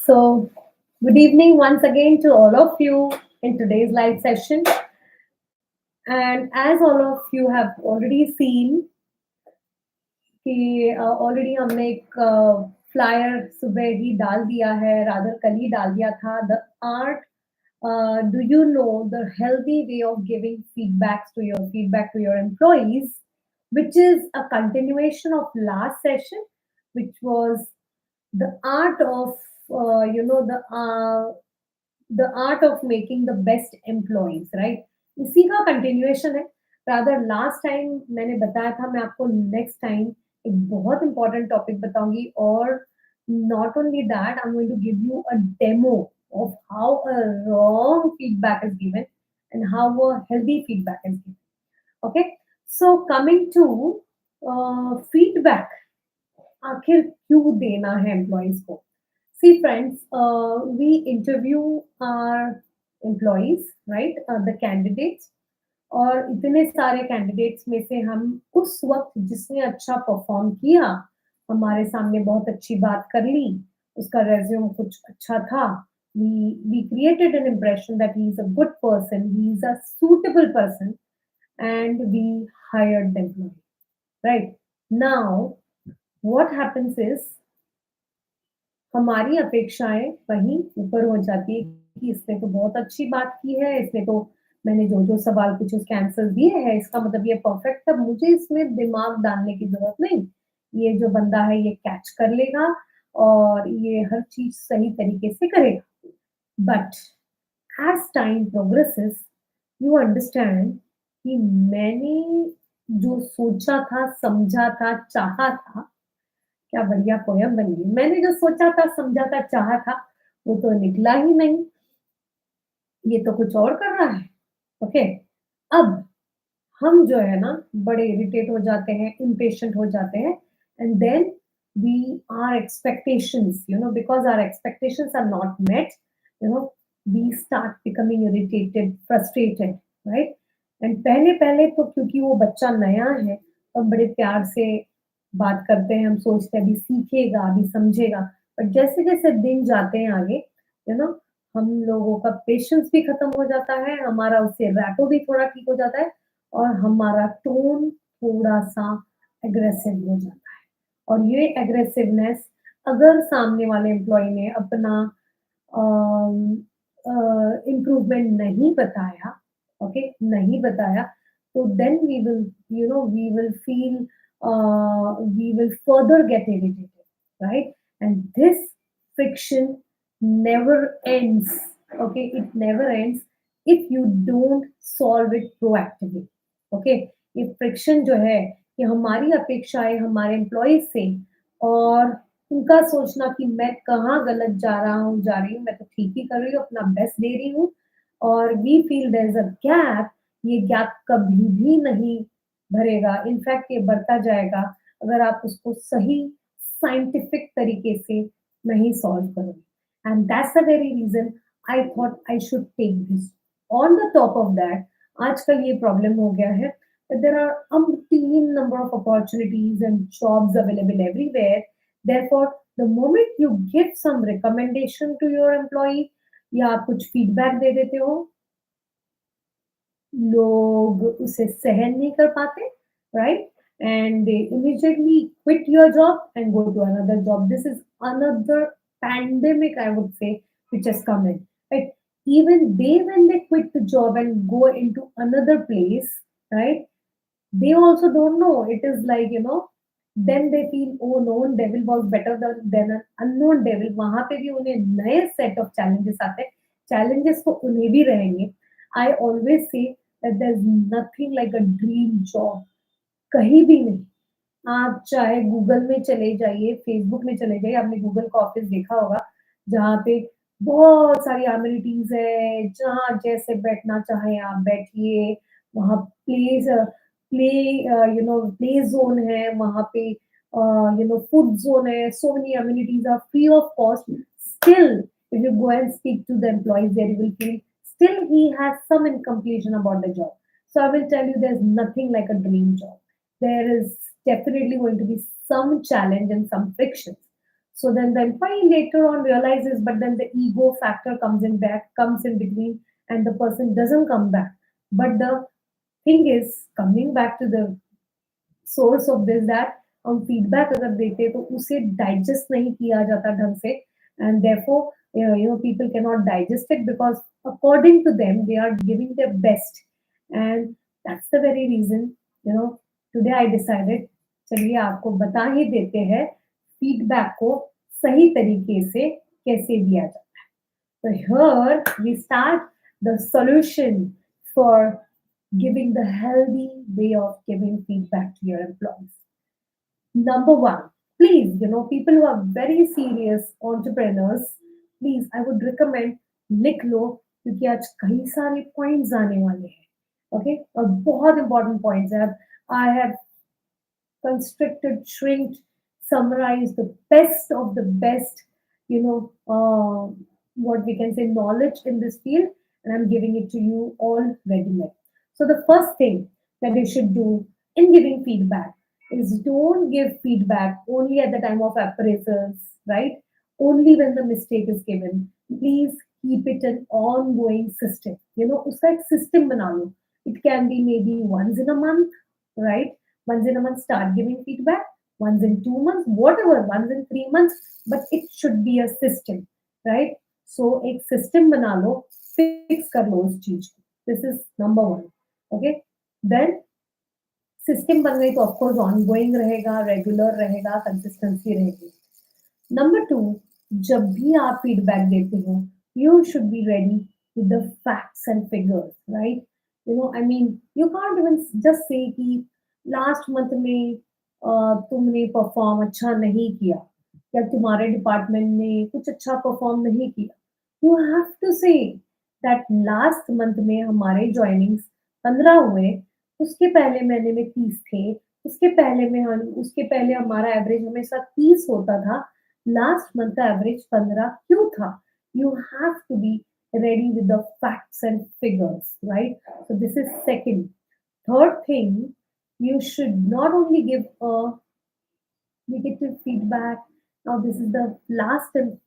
So, good evening once again to all of you in today's live session. And as all of you have already seen, कि already हमने एक flyer सुबह ही डाल दिया है, rather कल ही डाल दिया था. The art, do you know the healthy way of giving feedback to your employees, which is a continuation of last session, which was the art of the art of making the best employees, right? इसी का continuation है. Rather last time मैंने बताया था, मैं आपको next time एक बहुत इंपॉर्टेंट टॉपिक बताऊंगी. और not only that, I am going to give you a demo of how a wrong feedback is given and how a healthy feedback is given. Okay, so coming to feedback, आखिर क्यों देना है employees को? See friends, we interview are employees, right, the candidates. और इतने सारे candidates में से हम उस वक्त जिसने अच्छा परफॉर्म किया, हमारे सामने बहुत अच्छी बात कर ली, उसका रेज्यूम कुछ अच्छा था, we created an impression that he is a good person, he is a suitable person, and we hired the employee. Right now, what happens is हमारी अपेक्षाएं वहीं ऊपर हो जाती है कि इसने तो बहुत अच्छी बात की है, इसने तो मैंने जो जो सवाल पूछे उसके आंसर दिए हैं, इसका मतलब ये परफेक्ट है, मुझे इसमें दिमाग डालने की जरूरत नहीं, ये जो बंदा है ये कैच कर लेगा और ये हर चीज सही तरीके से करेगा. But as time progresses, you understand कि मैंने जो सोचा था, समझा था, चाहा था, क्या बढ़िया पोयम बन गई. मैंने जो सोचा था, समझा था, चाहा था, वो तो निकला ही नहीं, ये तो कुछ और कर रहा है. ओके, अब हम जो है ना बड़े इरिटेट हो जाते हैं, इम्पेशेंट हो जाते हैं, and then we are expectations, because our expectations are not met, you know we start becoming irritated, frustrated, right. And पहले पहले तो क्योंकि वो बच्चा नया है, तो हम बड़े प्यार से बात करते हैं, हम सोचते हैं अभी सीखेगा, अभी समझेगा. बट जैसे जैसे दिन जाते हैं आगे, हम लोगों का पेशेंस भी खत्म हो जाता है, हमारा उससे रैपो भी थोड़ा ठीक हो जाता है, और हमारा टोन थोड़ा-सा एग्रेसिव हो जाता है. और ये एग्रेसिवनेस अगर सामने वाले एम्प्लॉयी ने अपना इम्प्रूवमेंट नहीं बताया, ओके, नहीं बताया, तो then we will feel, we will further get irritated, right? And this friction never ends. Okay, it never ends if you don't solve it proactively. Okay, ये फ्रिक्शन जो है, कि हमारी अपेक्षाएं हमारे एम्प्लॉय से, और उनका सोचना कि मैं कहाँ गलत जा रही हूँ, मैं तो ठीक ही कर रही हूँ, अपना बेस्ट दे रही हूँ, और we feel there is a gap. ये गैप कभी भी नहीं भरेगा, इनफैक्ट ये बढ़ता जाएगा अगर आप उसको सही साइंटिफिक तरीके से नहीं सॉल्व करोगे. And that's the very reason I thought I should take this. On the top of that, आजकल ये प्रॉब्लम हो गया है that there are umpteen number of opportunities and jobs available everywhere. Therefore, the moment you give some recommendation to your employee, या आप कुछ feedback दे देते हो, लोग उसे सहन नहीं कर पाते, right, and they immediately quit your job and go to another job. This is another pandemic, I would say, which has come in, right? Even they, when they quit the job and go into another place, right, they also don't know. It is like, then they feel, oh, known devil was better than an unknown devil. वहां पे भी उन्हें नए set of challenges आते हैं. Challenges तो उन्हें भी रहेंगे. I always say that there's nothing like a dream job. कहीं भी नहीं. आप चाहे गूगल में चले जाइए, फेसबुक में चले जाइए, आपने गूगल का ऑफिस देखा होगा, जहाँ पे बहुत सारी एमिनिटीज है, जहाँ जैसे बैठना चाहे आप बैठिए, वहाँ प्ले जोन है, वहाँ पे फूड जोन है, so many amenities are free of cost. Still if you go and speak to the employees there, you will feel still he has some incompletion about the job. So I will tell you, there's nothing like a dream job. There is definitely going to be some challenge and some frictions. So then the employee later on realizes, but then the ego factor comes in between, and the person doesn't come back. But the thing is, coming back to the source of this, that हम feedback अगर देते तो उसे digest नहीं किया जाता ढंग से, and therefore people cannot digest it because according to them they are giving their best, and that's the very reason you know today I decided, चलिए आपको बता ही देते हैं फीडबैक को सही तरीके से कैसे दिया जाता है. So here we start the solution for giving the healthy way of giving feedback to your employees. Number one, please, people who are very serious entrepreneurs, please, I would recommend लिख लो, क्योंकि आज कई सारे पॉइंट्स आने वाले हैं. Okay, और बहुत इंपॉर्टेंट पॉइंट्स है. I have constricted, shrinked, summarized the best of the best, what we can say, knowledge in this field, and I'm giving it to you all ready-made. So the first thing that you should do in giving feedback is don't give feedback only at the time of appraisals, right? Only when the mistake is given. Please keep it an ongoing system. Uska ek system bana lo. It can be maybe once in a month, right? Once in a month, start giving feedback. Once in 2 months, whatever, once in 3 months, but it should be a system, right? So, एक system बना लो, fix कर लो उस चीज को. This is number one. Okay. Then system बन गई तो of course ongoing रहेगा, regular रहेगा, consistency रहेगी. Number two, जब भी आप feedback देते हो, you should be ready with the facts and figures, right? I mean, you can't even just say कि लास्ट मंथ में तुमने परफॉर्म अच्छा नहीं किया, या तुम्हारे डिपार्टमेंट ने कुछ अच्छा परफॉर्म नहीं किया. You have to say that last month में हमारे ज्वाइनिंग्स 15 हुए, उसके पहले महीने में 30 थे, उसके पहले हमारा एवरेज हमेशा 30 होता था, लास्ट मंथ का एवरेज 15 क्यों था? You have to be ready with the facts and figures, right? So this is second. Third thing, you should not only give a negative feedback. Now this is the last time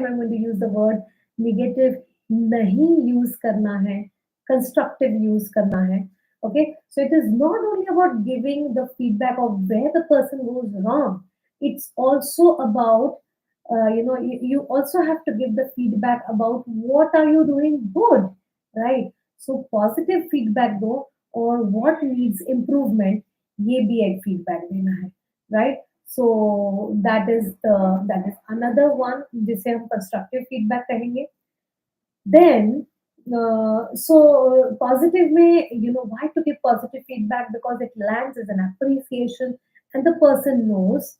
I'm going to use the word negative. नहीं use करना है, constructive use करना है. Okay, so it is not only about giving the feedback of where the person goes wrong. It's also about you also have to give the feedback about what are you doing good, right? So positive feedback though, or what needs improvement, ये भी एक feedback देना है, right? So that is another one जिसे हम constructive feedback कहेंगे. Then so positive में, why to give positive feedback? Because it lands as an appreciation, and the person knows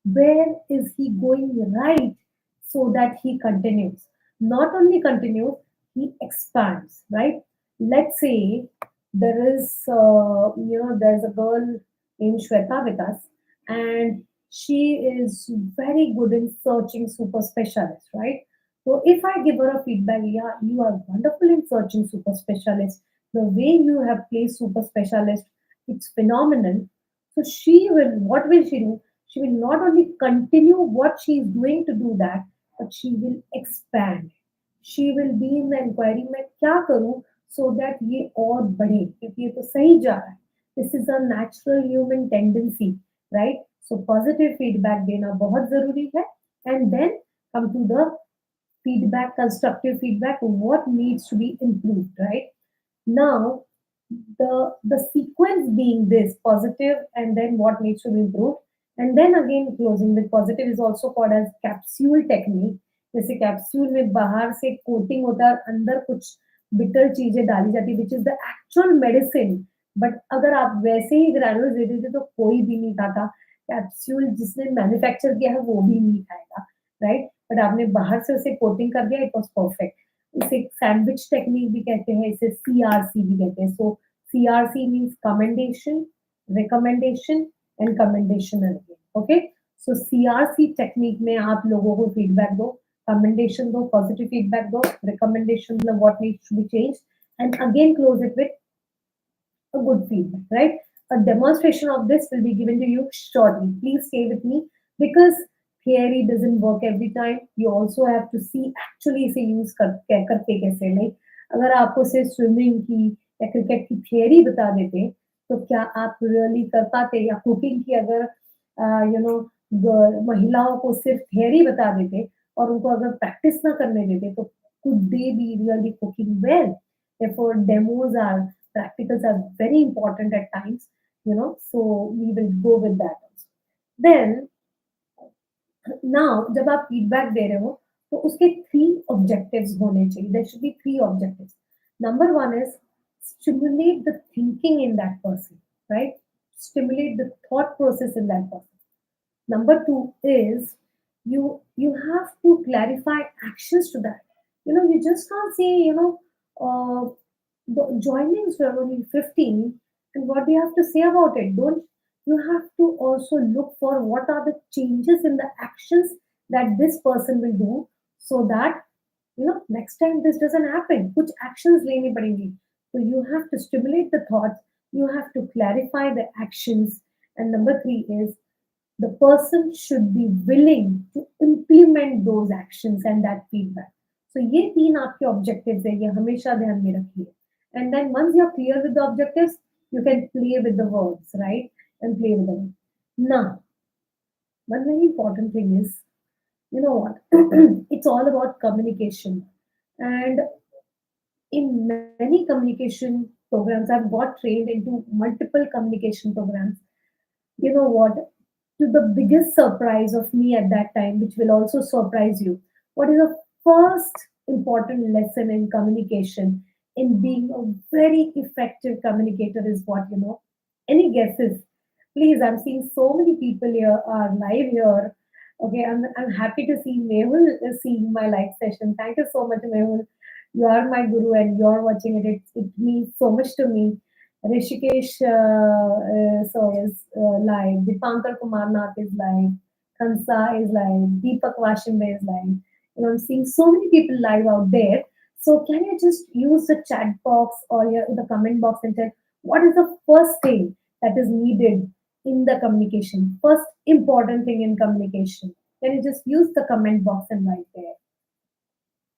where is he going right, so that he continues. Not only continues, he expands, right? Let's say there's a girl named Shweta with us, and she is very good in searching super specialists, right? So if I give her a feedback, yeah, you are wonderful in searching super specialists. The way you have placed super specialist, it's phenomenal. So what will she do? She will not only continue what she is doing to do that, but she will expand. She will be in the inquiry, मैं क्या करूं so that ये और बढ़े, क्योंकि ये तो सही जा रहा है. This is a natural human tendency, right? So positive feedback देना बहुत जरूरी है, and then come to the feedback, constructive feedback, what needs to be improved, right? Now, the sequence being this positive, and then what needs to be improved, and then again closing with positive is also called as capsule technique. जैसे capsule में बाहर से coating होता है और अंदर कुछ bitter चीजें डाली जाती है, which is the actual medicine. But अगर आप वैसे ही ग्रैनुल्स दे देते तो कोई भी नहीं खाता. कैप्सूल जिसने मैन्युफैक्चर किया है वो भी नहीं खाएगा, राइट? बट आपने बाहर से उसे कोटिंग कर दिया, इट वॉज परफेक्ट. इसे सैंडविच टेक्निक भी कहते हैं, इसे CRC भी कहते हैं. सो CRC means commendation, recommendation and commendation again. Okay, so CRC technique में आप लोगों को फीडबैक दो, commendation दो, positive feedback दो, recommendation मतलब what needs to be changed, and again close it with a good feedback, right? A demonstration of this will be given to you shortly. Please stay with me, because theory doesn't work every time. You also have to see actually इसे use करते कैसे, नहीं अगर आपको सिर्फ swimming की या cricket की थियरी बता देते तो क्या आप रियली कर पाते, या कुकिंग की अगर यू नो महिलाओं को सिर्फ थियरी बता देते और उनको अगर प्रैक्टिस ना करने देते तो could they be really cooking well? Therefore, demos are practicals are very important at times, so we will go with that also. Then now जब आप फीडबैक दे रहे हो तो उसके 3 ऑब्जेक्टिव्स होने चाहिए, there should be 3 objectives. Number 1 is stimulate the thinking in that person, right? Stimulate the thought process in that person. Number 2 is you have to clarify actions to that. You just can't say, uh, the joinings were only 15 and what do you have to say about it? Don't You have to also look for what are the changes in the actions that this person will do so that next time this doesn't happen. Which actions leni padenge? So you have to stimulate the thoughts, you have to clarify the actions, and number 3 is the person should be willing to implement those actions and that feedback. So ये तीन आपके objectives है, ये हमेशा ध्यान में रखिए. And then once you're clear with the objectives, you can play with the words, right? And play with them. Now, one very important thing is, you know what? It's all about communication. And in many communication programs, I've got trained into multiple communication programs. You know what? To the biggest surprise of me at that time, which will also surprise you, what is the first important lesson in communication, in being a very effective communicator, is what, any guesses? Please, I'm seeing so many people here are live here. Okay, I'm happy to see Mehul is seeing my live session. Thank you so much, Mehul. You are my guru and you're watching it. It means so much to me. Rishikesh so is live. Dipankar Kumar Nath is live. Kansa is live. Deepak Vashimbe is live. I'm seeing so many people live out there. So can you just use the chat box or the comment box and tell what is the first thing that is needed in the communication? First important thing in communication. Can you just use the comment box and write there?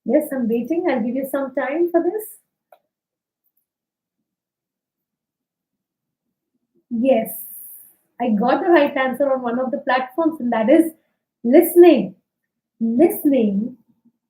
Yes, I'm waiting. I'll give you some time for this. Yes, I got the right answer on one of the platforms, and that is listening. Listening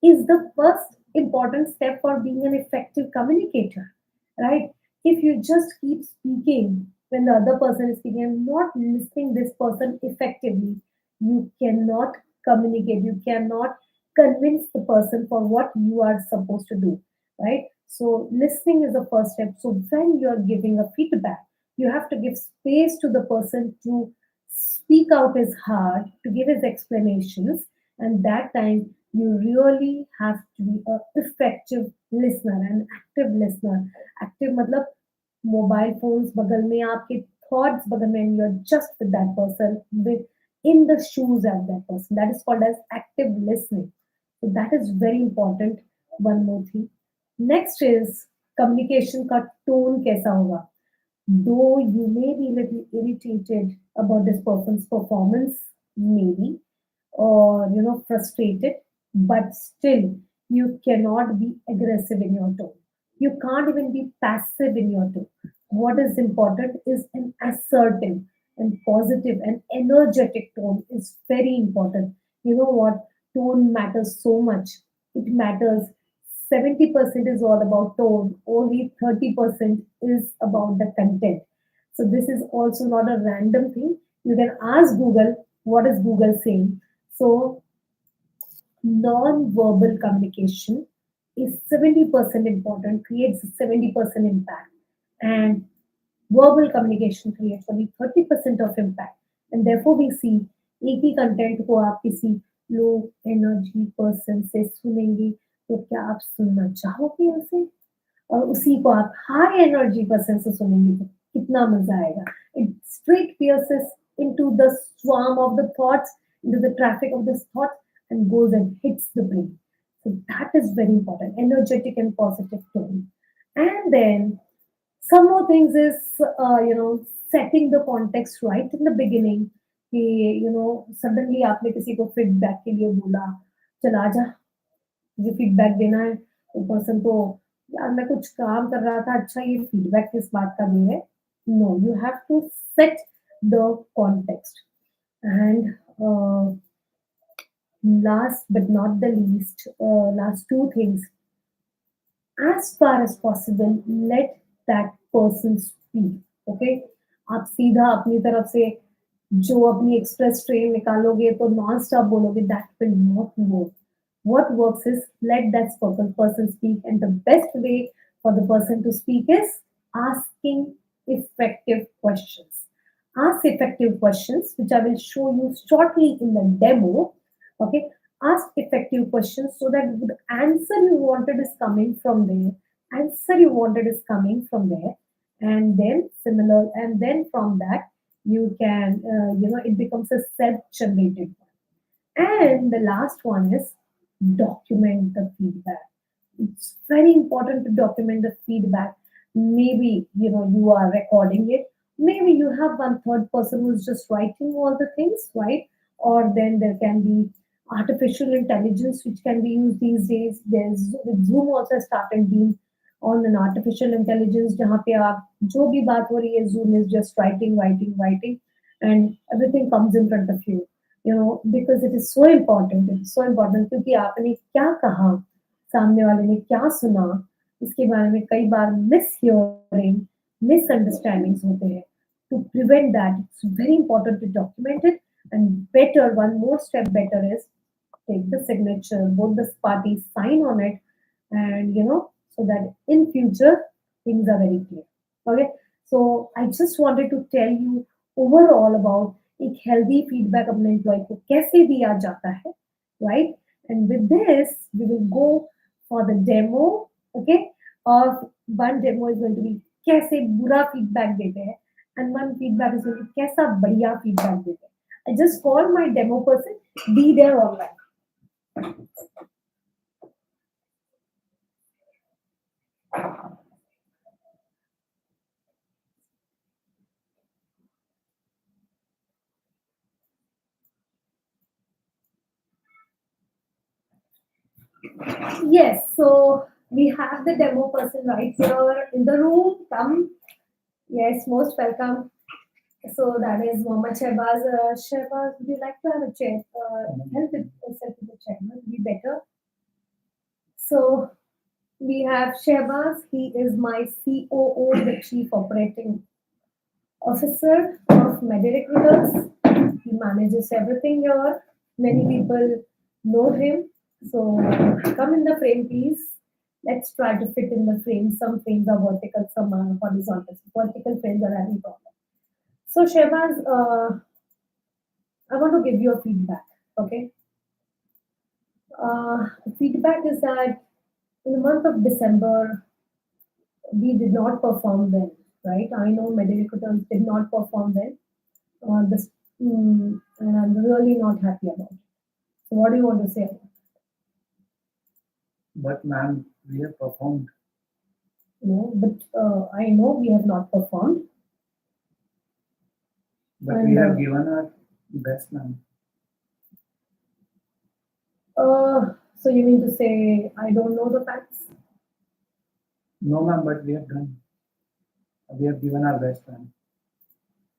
is the first important step for being an effective communicator, right? If you just keep speaking when the other person is speaking and not listening this person effectively, you cannot communicate. You cannot convince the person for what you are supposed to do, right? So listening is the first step. So when you are giving a feedback, you have to give space to the person to speak out his heart, to give his explanations, and that time you really have to be a effective listener, an active listener. Active matlab mobile phones बगल में आपके thoughts बगल में, and you're just with that person, with in the shoes of that person. That is called as active listening. So that is very important. One more thing. Next is communication का tone कैसा होगा. Though you may be a little irritated about this person's performance, maybe, or frustrated, but still you cannot be aggressive in your tone. You can't even be passive in your tone. What is important is an assertive and positive and energetic tone is very important. You know what? Tone matters so much. It matters. 70% is all about tone, only 30% is about the content. So this is also not a random thing. You can ask Google, what is Google saying? So non-verbal communication is 70% important, creates 70% impact. And verbal communication creates only 30% of impact. And therefore we see एक ही content को आप किसी low energy person से सुनेंगे तो क्या आप सुनना चाहोगे उसे? और उसी को आप हाई एनर्जी पर्सन से सुनेंगे तो कितना मजा आएगा. It straight pierces into the swarm of the thoughts, into the traffic of the thoughts, and goes and hits the brain. So that is very important. Energetic and positive tone. And then some more things is, setting the context right in the beginning. कि suddenly आपने किसी को feedback के लिए बोला, "चल आजा, तुझे फीडबैक देना है।" वो पर्सन को, "यार मैं कुछ काम कर रहा था, अच्छा ये फीडबैक किस बात का दे रहे?" No, you have to set the context and last but not the least, last two things. As far as possible, let that person speak. Okay? आप सीधा अपनी तरफ से जो अपनी एक्सप्रेस ट्रेन निकालोगे तो नॉन स्टॉप बोलोगे, that will not work. What works is let that person speak, and the best way for the person to speak is asking effective questions. Ask effective questions, which I will show you shortly in the demo. Okay, ask effective questions so that the answer you wanted is coming from there. Answer you wanted is coming from there, and then similar, and then from that you can, it becomes a self-generated one. And the last one is document the feedback. It's very important to document the feedback. Maybe you are recording it. Maybe you have one third person who's just writing all the things, right? Or then there can be artificial intelligence which can be used these days. There's with Zoom also started being on an artificial intelligence जहाँ पे आप जो भी बात हो रही है, Zoom is just writing, and everything comes in front of you. Because it is so important. It is so important क्योंकि आपने क्या कहा, सामने वाले ने क्या सुना, इसके बारे में कई बार मिस हियरिंग, मिसअंडरस्टैंडिंग्स होते हैं. To prevent that, it's very important to document it. And better, one more step better is take the signature, both the parties sign on it, and so that in future things are very clear. Okay, so I just wanted to tell you overall about एक healthy feedback अपने employee को कैसे दिया जाता है, right? And with this, we will go for the demo, okay? Of one demo is going to be कैसे बुरा feedback देते हैं, and one feedback is going to be कैसा बढ़िया feedback देते हैं. I just call my demo person, be there online. Yes, so we have the demo person right here in the room. Come. Yes, most welcome. So that is Mohammed Shehbaz. Shehbaz, would you like to have a chair? Help with yourself with the chair, no? Would be better. So we have Shehbaz. He is my COO, the Chief Operating Officer of MediRecruiters. He manages everything here. Many people know him. So come in the frame, please. Let's try to fit in the frame. Some frames are vertical, some are horizontal. Vertical frames are having problem. So Shehbaz, I want to give you a feedback. Okay. The feedback is that in the month of December, we did not perform well, right? I know MediRecruiters did not perform well. This, and I'm really not happy about it. So, what do you want to say about it? But ma'am, we have performed. No, but I know we have not performed. But we have given our best, ma'am. So you mean to say I don't know the facts? No, ma'am, but we have done. We have given our best, ma'am.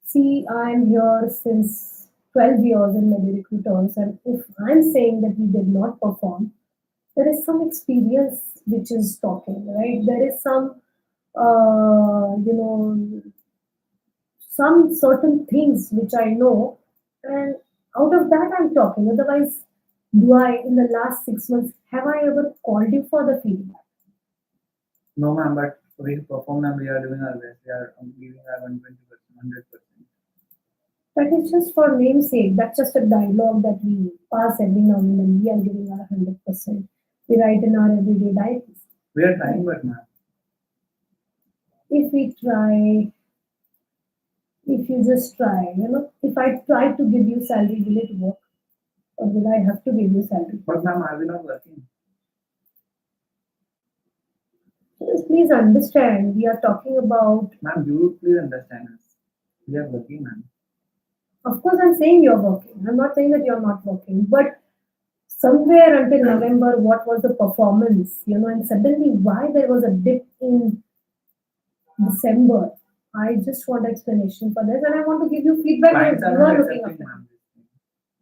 See, I'm here since 12 years in MediRecruiters, and if I'm saying that we did not perform, there is some experience which is talking, right? There is some, some certain things which I know, and out of that I'm talking. Otherwise, do I, in the last 6 months, have I ever called you for the feedback? No, ma'am, but we have performed and we are doing our best. We are giving our 120%, 100%. That is just for namesake. That's just a dialogue that we pass every now and then. We are giving our 100%. We write in our everyday diaries. We are trying, but ma'am. If we try, if you just try, if I try to give you salary, will it work? Or will I have to give you salary? But ma'am, are we not working? Just please understand, we are talking about. Ma'am, you please understand us. We are working, ma'am. Of course, I'm saying you're working. I'm not saying that you're not working, but somewhere until November, what was the performance? And suddenly why there was a dip in December? I just want explanation for this, and I want to give you feedback because Clients are you not are looking accepting, after me. ma'am. This thing.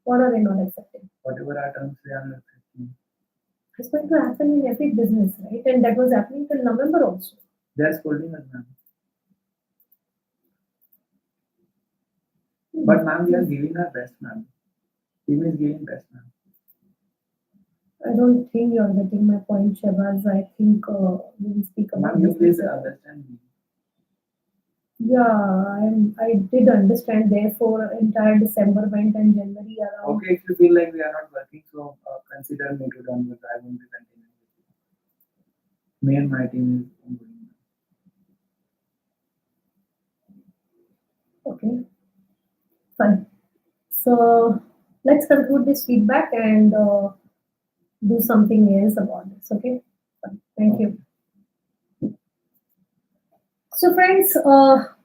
What are they not accepting? Whatever our terms they are not accepting. It's going to happen in every business, right? And that was happening till November also. They are scolding us, ma'am. Hmm. But ma'am, we are giving our best, ma'am. Team is giving best, ma'am. I don't think you're getting my point, Shabaz. I think we will speak about Ma'am, you this please later. understand me. Yeah, I did understand. Therefore, entire December went and January around. Okay, if you feel like we are not working, so consider me to done with. I won't be continuing with you. Me and my team is ongoing. Okay, fine. So let's conclude this feedback and do something else about this. Okay, fine. Thank you. So, friends,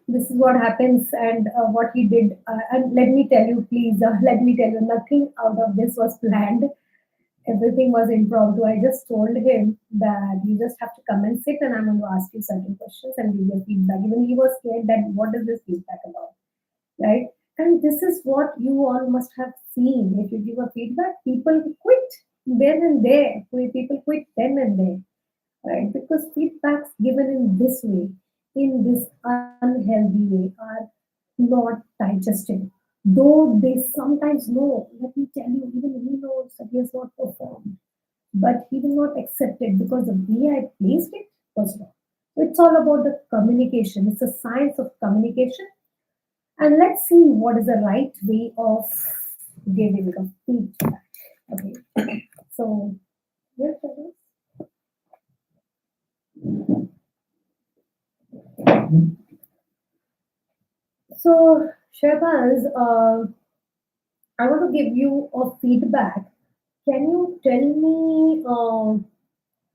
this is what happens, and what he did. And let me tell you, please, let me tell you, nothing out of this was planned. Everything was impromptu. I just told him that you just have to come and sit, and I'm going to ask you certain questions and give your feedback. Even he was scared that what is this feedback about, right? And this is what you all must have seen. If you give a feedback, people quit then and there. People quit then and there, right? Because feedbacks given in this way, in this unhealthy way, are not digested. Though they sometimes know, let me tell you, even he knows that he has not performed, but he will not accept it because the way I placed it was wrong. It's all about the communication. It's a science of communication. And let's see what is the right way of giving a feedback. Okay. So, yes, so, Shehbaz, I want to give you a feedback. Can you tell me,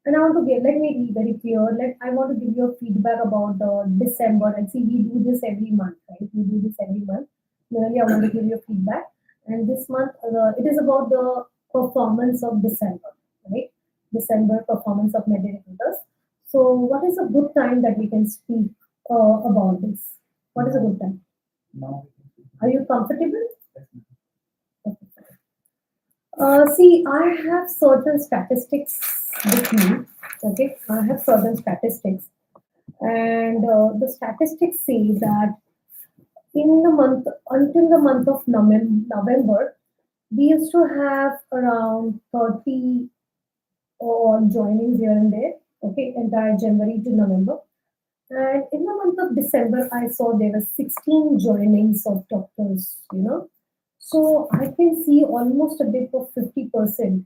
and I want to give, let me be very clear. I want to give you a feedback about December. And see, we do this every month, right? We do this every month. Really, I want to give you feedback. And this month, it is about the performance of December, right? December performance of Medi Recruiters. So, what is a good time that we can speak about this? What is a good time? Now, Are you comfortable? yes, ma'am. See, I have certain statistics with me. Okay, I have certain statistics, and the statistics say that in the month until the month of November, we used to have around 30 joinings here and there. Okay, entire January to November, and in the month of December, I saw there were 16 joinings of doctors. So I can see almost a dip of 50%.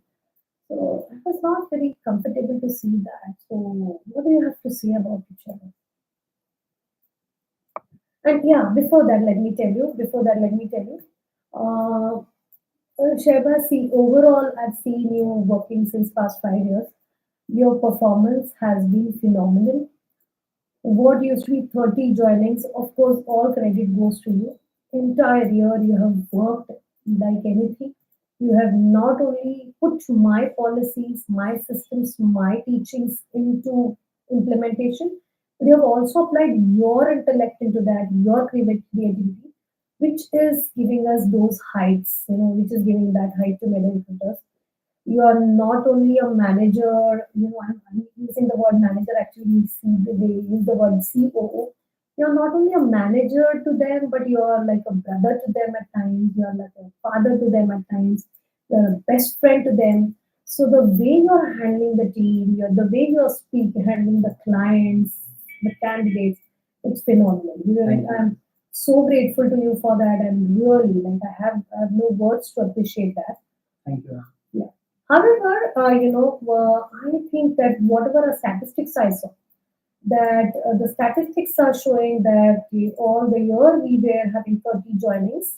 So I was not very comfortable to see that. So what do you have to say about each other? And yeah, before that, let me tell you, uh, Sheba, see, overall, I've seen you working since past 5 years. Your performance has been phenomenal. What used to be 30 joinings, of course, all credit goes to you. Entire year you have worked like anything. You have not only put my policies, my systems, my teachings into implementation, but you have also applied your intellect into that, your creativity, which is giving us those heights, which is giving that height to many recruiters. You are not only a manager, I'm using the word manager, actually, they use the word COO. You're not only a manager to them, but you are like a brother to them at times, you are like a father to them at times, you're a best friend to them. So the way you're handling the team, the way you're handling the clients, the candidates, it's phenomenal. Thank you. I'm so grateful to you for that, and really, like I have no words to appreciate that. Thank you, ma'am. Yeah. However, I think that whatever statistics I saw, that the statistics are showing that all the year we were having 30 joinings,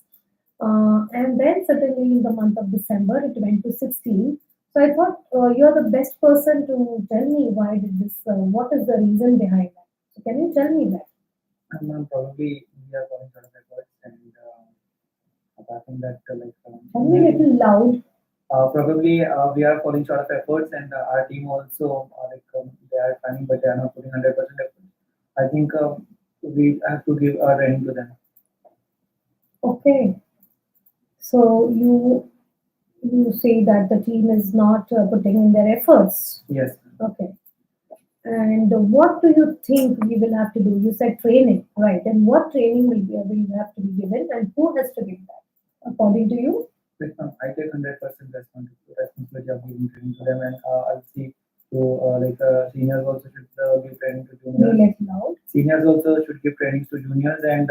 and then suddenly in the month of December it went to 16. So I thought you're the best person to tell me why did this, what is the reason behind that. So can you tell me that? And ma'am, probably we are going out of efforts and in that Can you be a little loud? probably we are falling short of efforts, and our team also they are trying, but they are not putting 100% effort. I think we have to give a training to them. Okay. So you say that the team is not putting in their efforts. Yes. Okay. And what do you think we will have to do? You said training, right? And what training will have to be given, and who has to give that? According to you? I take 100% responsibility of giving training to them, and I'll see. So, seniors also should give training to Be juniors. let loud. Seniors also should give trainings to juniors, and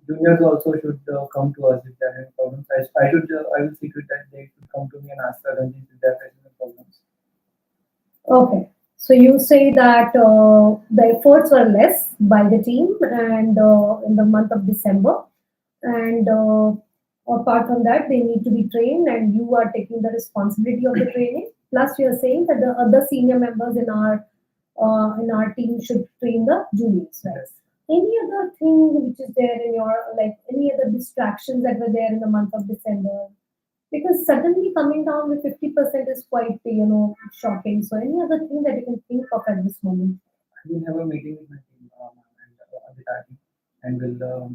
juniors also should come to us if they have any problems. I will see to it that they should come to me and ask suddenly if they are facing any problems. Okay. So you say that the efforts were less by the team and in the month of December, and apart from that, they need to be trained, and you are taking the responsibility of the training. Plus, you are saying that the other senior members in our team should train the juniors, right? Yes. Any other thing which is there in your like any other distractions that were there in the month of December? Because suddenly coming down with 50% is quite, shocking. So any other thing that you can think of at this moment? I will have a meeting with my team and with our team, and will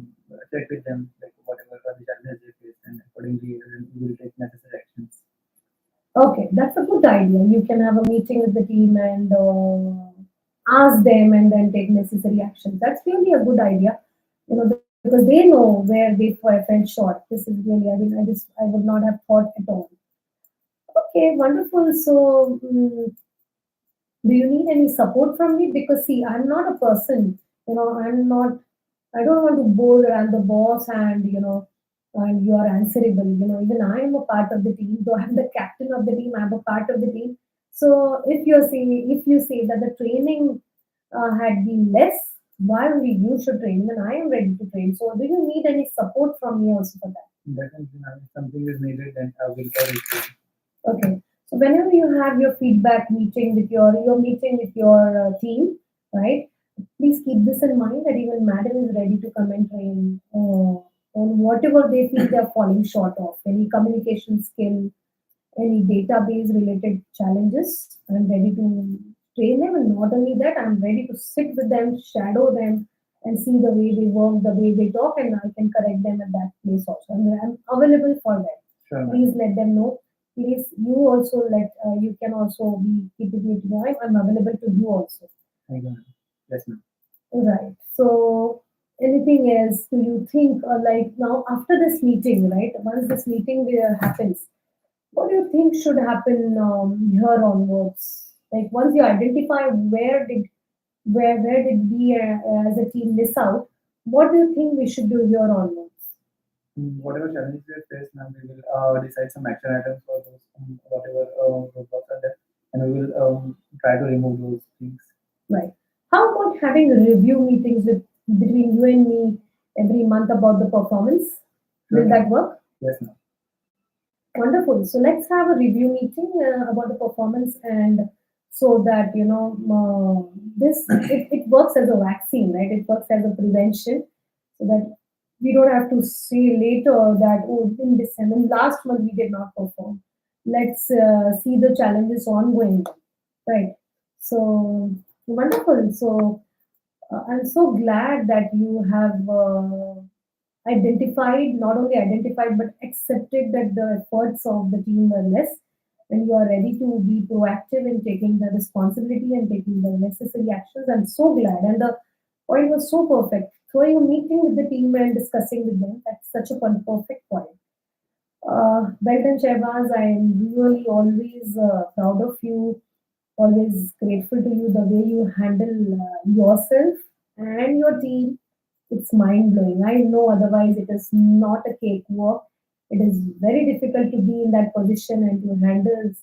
check with them whatever are the challenges they face, and accordingly we will take necessary actions. Okay, that's a good idea. You can have a meeting with the team and ask them and then take necessary action. That's really a good idea, because they know where they fell short. This is really, I would not have thought at all. Okay, wonderful. So, do you need any support from me? Because see, I'm not a person, I don't want to bore I'm the boss and you are answerable. Even I am a part of the team, though I'm the captain of the team, I'm a part of the team. So if you say that the training had been less, why only you should train when I am ready to train? So do you need any support from me also for that? Definitely, if something is needed, then I will call it. Okay. So whenever you have your feedback meeting with your meeting with your team, right? Please keep this in mind that even madam is ready to come and train on whatever they feel they are falling short of, any communication skill, any database related challenges. I'm ready to train them, and not only that, I'm ready to sit with them, shadow them, and see the way they work, the way they talk, and I can correct them at that place also. I'm available for them. Sure. Please let them know. Please, you also you can also be keeping it going. I'm available to you also. Thank you, ma'am. Yes, ma'am. Right. So, anything else? Do you think, like now after this meeting, right? Once this meeting happens, what do you think should happen here onwards? Like once you identify where did we as a team miss out, what do you think we should do here onwards? Whatever challenges we face, ma'am, we will decide some action items for those whatever roadblocks are there, and we will try to remove those things. Right. How about having review meetings between you and me every month about the performance? Will Sure. that work? Yes, ma'am. Wonderful. So let's have a review meeting about the performance, and so that it works as a vaccine, right? It works as a prevention, so that we don't have to say later that in December last month we did not perform. Let's see the challenges ongoing, right? So wonderful. So I'm so glad that you have not only identified, but accepted that the efforts of the team were less, and you are ready to be proactive in taking the responsibility and taking the necessary actions. I'm so glad. And the point was so perfect. Throwing a meeting with the team and discussing with them, that's such a perfect point. Well done, Shehbaz. I am really always proud of you, always grateful to you, the way you handle yourself and your team. It's mind blowing. I know otherwise it is not a cakewalk. It is very difficult to be in that position and to handle,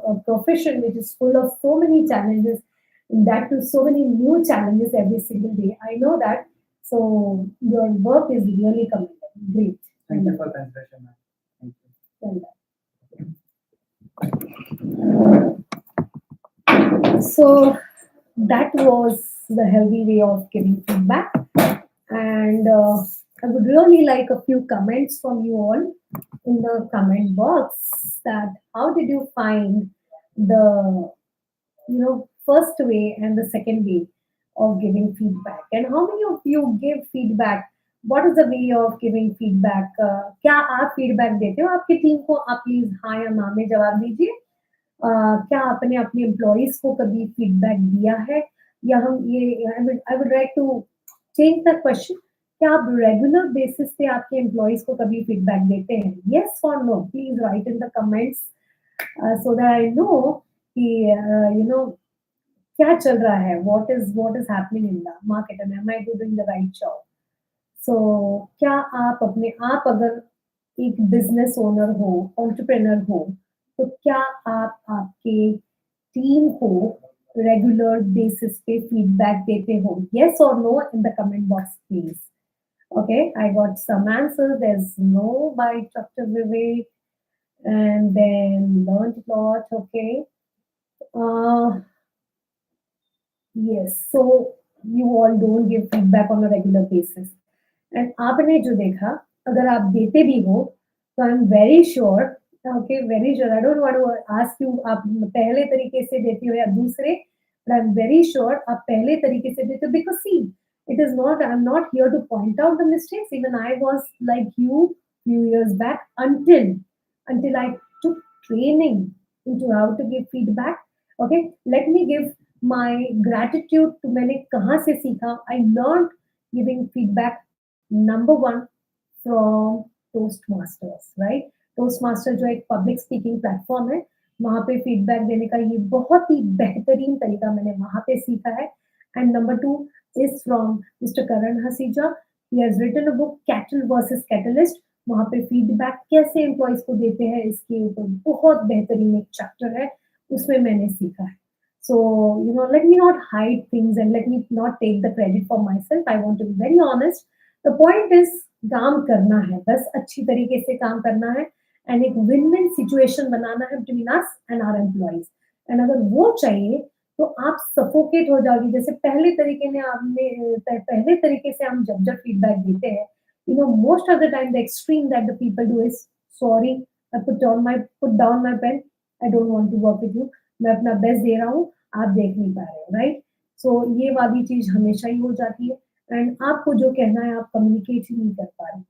a profession which is full of so many challenges, and that too so many new challenges every single day. I know that. So your work is really commendable. Great. Thank you for consideration, ma'am. Thank you. Well done. So that was the healthy way of giving feedback. And I would really like a few comments from you all in the comment box that how did you find the first way and the second way of giving feedback, and how many of you give feedback? What is the way of giving feedback? क्या आप feedback देते हो आपकी team को? आप please हाँ या ना में जवाब दीजिए। क्या आपने अपने एम्प्लॉइज को कभी फीडबैक दिया है, या हम ये I would like to change the question, क्या आप रेगुलर बेसिस पे आपके एम्प्लॉइज को कभी फीडबैक देते हैं? यस और no, please write in the comments so that I know कि क्या चल रहा है, what is happening in the market and am I doing the right job. So क्या आप अगर एक बिजनेस ओनर हो, एंटरप्रेन्योर हो, तो क्या आप आपके टीम को रेगुलर बेसिस पे फीडबैक देते हो? यस और no in the comment box please. Okay, I got some answers. There's no by Dr. Vivek, and then learned a lot. Okay. Uh, yes. So you all don't give feedback on a regular basis. And आपने जो देखा, अगर आप देते भी हो, तो I am very sure, okay very sure, I don't want to ask you आप पहले तरीके से देते हो या दूसरे, but I am very sure आप पहले तरीके से देते हो, because see it is not, I'm not here to point out the mistakes. Even I was like you few years back until I took training into how to give feedback. Okay, let me give my gratitude to मैंने कहाँ से सीखा. I learned giving feedback number one from Toastmasters, right? Toastmaster जो एक public speaking platform है, वहाँ पे feedback देने का ये बहुत ही बेहतरीन तरीका मैंने वहाँ पे सीखा है. And number two is from Mr. Karan Hasija. He has written a book Cattle versus Catalyst. वहाँ पे फीडबैक कैसे एम्प्लॉइज को देते हैं इसके ऊपर बहुत बेहतरीन एक चैप्टर है, उसमें मैंने सीखा है. So, let me not hide things and let me not take the credit for myself. I want to be very honest. The point is काम करना है, बस अच्छी तरीके से काम करना है एंड एक विन विन सिचुएशन बनाना है between us and our employees. And अगर वो चाहिए तो आप सफोकेट हो जाओगी. जैसे पहले तरीके से हम जब फीडबैक देते हैं, most of the time the extreme that the people do is sorry, I put down my pen, I don't want to work with you, मैं अपना बेस्ट दे रहा हूँ, आप देख नहीं पा रहे हो, राइट? सो ये वाली चीज हमेशा ही हो जाती है एंड आपको जो कहना है आप कम्युनिकेट ही नहीं कर पा रहे.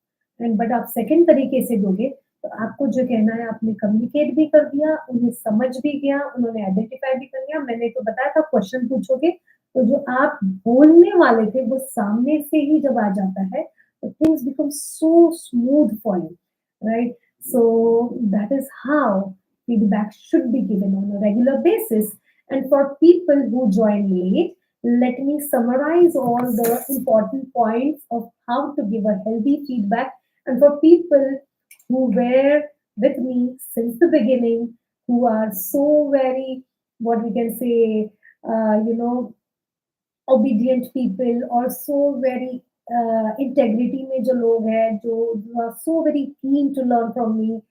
एंड बट आप सेकंड तरीके से दोगे तो आपको जो कहना है आपने कम्युनिकेट भी कर दिया, उन्हें समझ भी गया, उन्होंने आइडेंटिफाई भी कर लिया. मैंने तो बताया था क्वेश्चन पूछोगे तो जो आप बोलने वाले थे वो सामने से ही जब आ जाता है तो things become so smooth for you, right? So that is how feedback should be given on a regular basis. And for people who join late, let me summarize all the important points of how to give a healthy feedback. And for people who were with me since the beginning, who are so very, what we can say, obedient people, or so very integrity में जो लोग हैं, जो are so very keen to learn from me,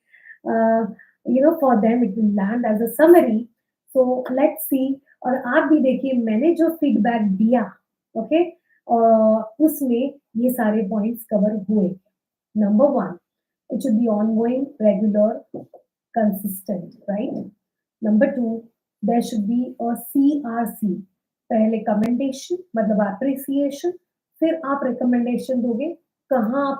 for them it will land as a summary. So let's see. और आप भी देखिए मैंने जो फीडबैक दिया, ओके, उसमें ये सारे पॉइंट्स कवर हुए. Number one, it should be ongoing, regular, consistent, right? Number two, there should be a CRC. पहले कमेंडेशन मतलब अप्रिसिएशन, फिर आप रिकमेंडेशन दोगे कहाँ आप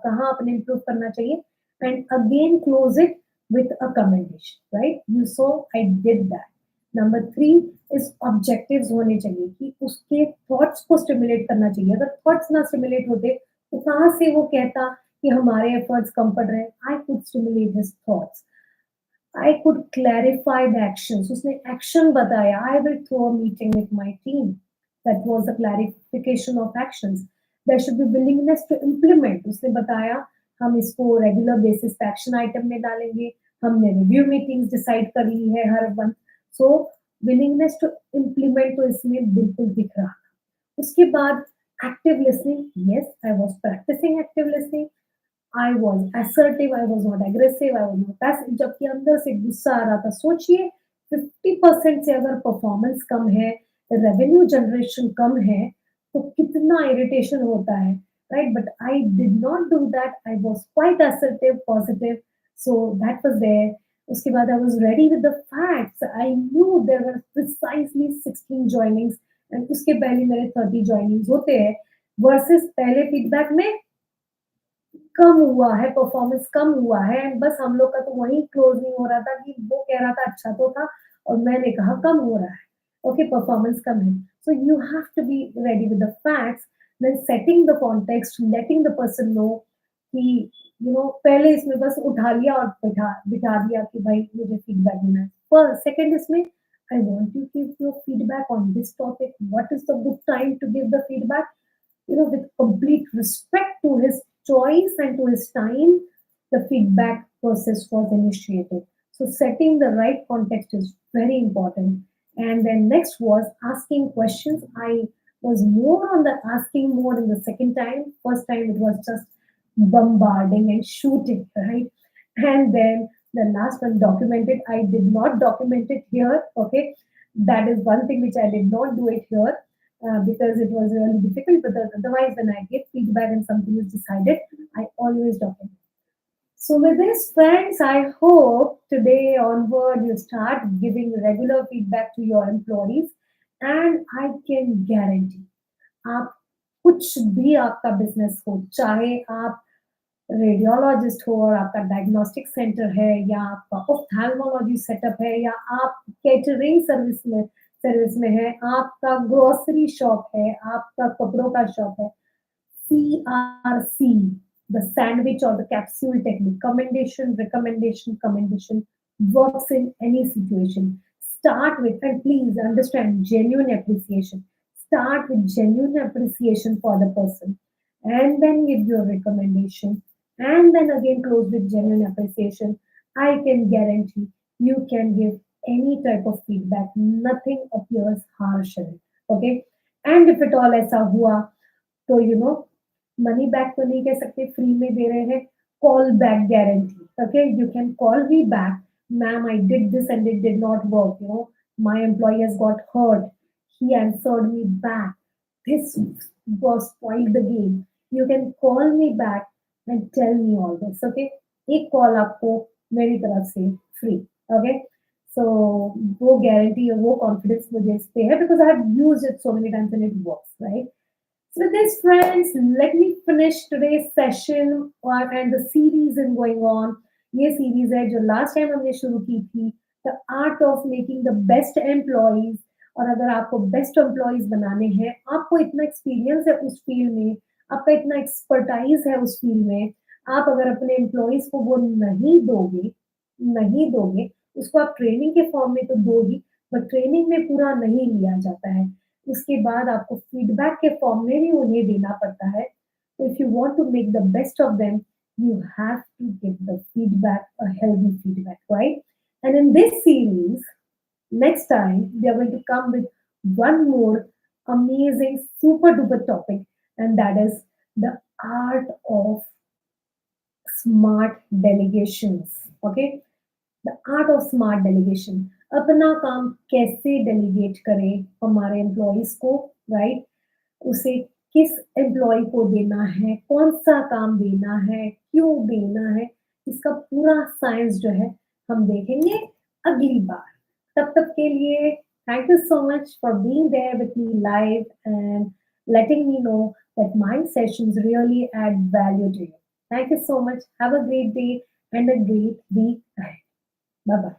कहाँ आपने इम्प्रूव करना चाहिए, and again close it with a commendation, right? You saw I did that. Number three is objectives होने चाहिए कि उसके thoughts को stimulate करना चाहिए. अगर thoughts ना stimulate होते तो कहाँ से वो कहता कि हमारे efforts कम पड़ रहे हैं? I could stimulate his thoughts. I could clarify the actions. उसने action बताया. I will throw a meeting with my team. That was the clarification of actions. There should be willingness to implement. उसने बताया हम इसको regular basis पे action item में डालेंगे. हमने रिव्यू मीटिंग्स डिसाइड कर ली है हर month. So willingness to implement तो इसमें बिल्कुल दिख रहा था. उसके बाद active listening. Yes, I was practicing active listening. I was assertive, I was not aggressive, I was not passive. जबकि अंदर से गुस्सा आ रहा था. सोचिए 50% से अगर परफॉर्मेंस कम है, रेवेन्यू जनरेशन कम है, तो कितना इरिटेशन होता है, right? But I did not do that, I was quite assertive, positive, so that was there. उसके बाद I was ready with the facts, I knew there were precisely 16 joinings and उसके पहले मेरे 30 जॉइनिंग्स होते हैं, वर्सेस पहले फीडबैक में कम हुआ है, परफॉर्मेंस कम हुआ है, एंड बस हम लोग का तो वही क्लोज नहीं हो रहा था कि वो कह रहा था अच्छा तो था और मैंने कहा कम हो रहा है, ओके, परफॉर्मेंस कम है। So you have to be ready with the facts, then setting the context, letting the person know कि पहले इसमें बस उठा लिया और बिठा बिठा दिया कि भाई मुझे फीडबैक देना है। पर सेकंड इसमें I want you give your feedback on this topic, what is the good time to give the feedback, with complete respect to his choice and to his time, the feedback process was initiated. So setting the right context is very important. And then next was asking questions. I was more on the asking mode in the second time. First time it was just bombarding and shooting, right? And then the last one, documented. I did not document it here. Okay, that is one thing which I did not do it here because it was really difficult. But otherwise, when I get feedback and something is decided, I always document. So with this, friends, I hope today onward you start giving regular feedback to your employees, and I can guarantee आप कुछ भी आपका business हो, चाहे आप radiologist हो और आपका डायग्नोस्टिक सेंटर है या आपका ऑफ्थेल्मोलॉजी सेटअप है या आप कैटरिंग सर्विस में है, आपका ग्रोसरी शॉप है, आपका कपड़ों का शॉप है, CRC, the sandwich or the capsule technique, commendation, recommendation, commendation works in any situation. Start with, and please understand, genuine appreciation. Start with genuine appreciation for the person, and then give your recommendation, and then again close with genuine appreciation. I can guarantee you can give any type of feedback, nothing appears harsh in it. Okay, and if at all ऐसा हुआ तो money back तो नहीं कह सकते, free में दे रहे हैं, call back guarantee. Okay, you can call me back, ma'am I did this and it did not work, my employee has got hurt, he answered me back, this was spoiled the game, you can call me back and tell me all this, okay? एक call आपको मेरी तरफ से free, okay? सो वो guarantee और वो confidence मुझे इस पे है because I have used it so many times and it works, right? So with this, friends, let me finish today's session and the series is going on. ये series है जो last time हमने शुरू की थी, The Art of Making the Best Employees. और अगर आपको बेस्ट एम्प्लॉइज बनाने हैं, आपको इतना एक्सपीरियंस है उस फील्ड में, आपका इतना एक्सपर्टाइज है उस फील्ड में, आप अगर अपने एम्प्लॉइज को वो नहीं दोगे, उसको आप ट्रेनिंग के फॉर्म में तो दो ही, बट ट्रेनिंग में पूरा नहीं लिया जाता है, उसके बाद आपको फीडबैक के फॉर्म में भी उन्हें देना पड़ता है। If you want to make the best of them, you have to give the feedback, a healthy feedback, right? And in this series, next time we are going to come with one more amazing super duper topic, and that is the art of smart delegations. Okay, the art of smart delegation, अपना काम कैसे delegate करें हमारे employees को, right? उसे किस employ को देना है, कौन सा काम देना है, क्यों देना है, इसका पूरा साइंस जो है हम देखेंगे अगली बार। तब तक के लिए thank you so much for being there with me live and letting me know that my sessions really add value to you. Thank you so much. Have a great day and a great week ahead. Bye bye.